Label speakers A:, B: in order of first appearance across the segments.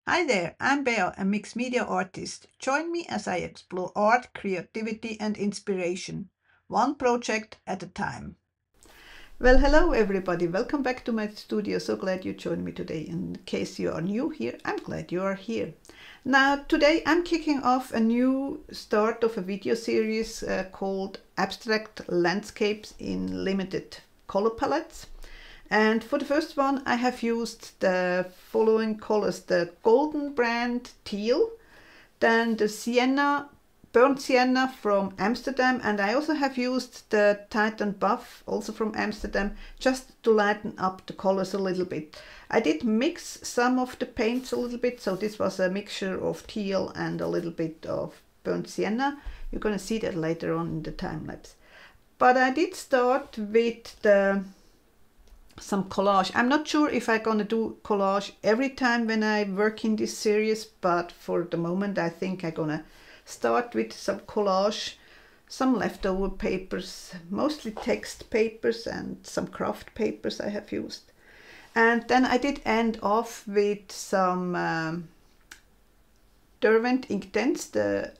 A: Hi there, I'm Bea, a mixed media artist. Join me as I explore art, creativity, and inspiration, one project at a time. Well, hello everybody, welcome back to my studio. So glad you joined me today. In case you are new here, I'm glad you are here. Now, today I'm kicking off a new start of a video series called Abstract Landscapes in Limited Color Palettes. And for the first one, I have used the following colors: the golden brand Teal, then the Sienna, burnt sienna from Amsterdam, and I also have used the Titan buff, also from Amsterdam, just to lighten up the colors a little bit. I did mix some of the paints a little bit, so this was a mixture of teal and a little bit of burnt sienna. You're going to see that later on in the time lapse. But I did start with some collage. I'm not sure if I'm gonna do collage every time when I work in this series, but for the moment I think I'm gonna start with some collage, some leftover papers, mostly text papers and some craft papers I have used. And then I did end off with some Derwent Inktense, the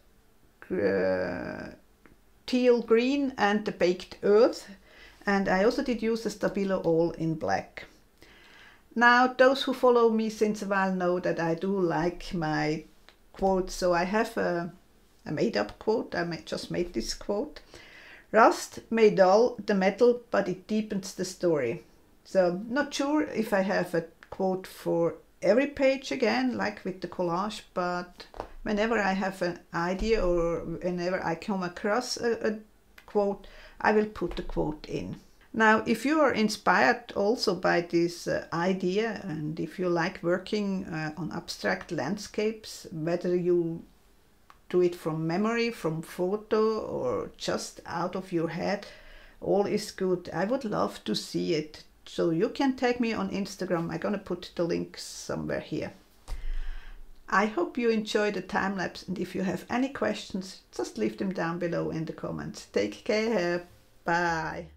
A: teal green and the baked earth. And I also did use a Stabilo all in black. Now, those who follow me since a while know that I do like my quotes. So I have a made-up quote. I just made this quote. Rust may dull the metal, but it deepens the story. So not sure if I have a quote for every page again, like with the collage, but whenever I have an idea or whenever I come across a quote, I will put the quote in. Now, if you are inspired also by this idea, and if you like working on abstract landscapes, whether you do it from memory, from photo, or just out of your head, all is good. I would love to see it. So you can tag me on Instagram. I'm gonna put the link somewhere here. I hope you enjoy the time lapse, and if you have any questions, just leave them down below in the comments. Take care. Bye.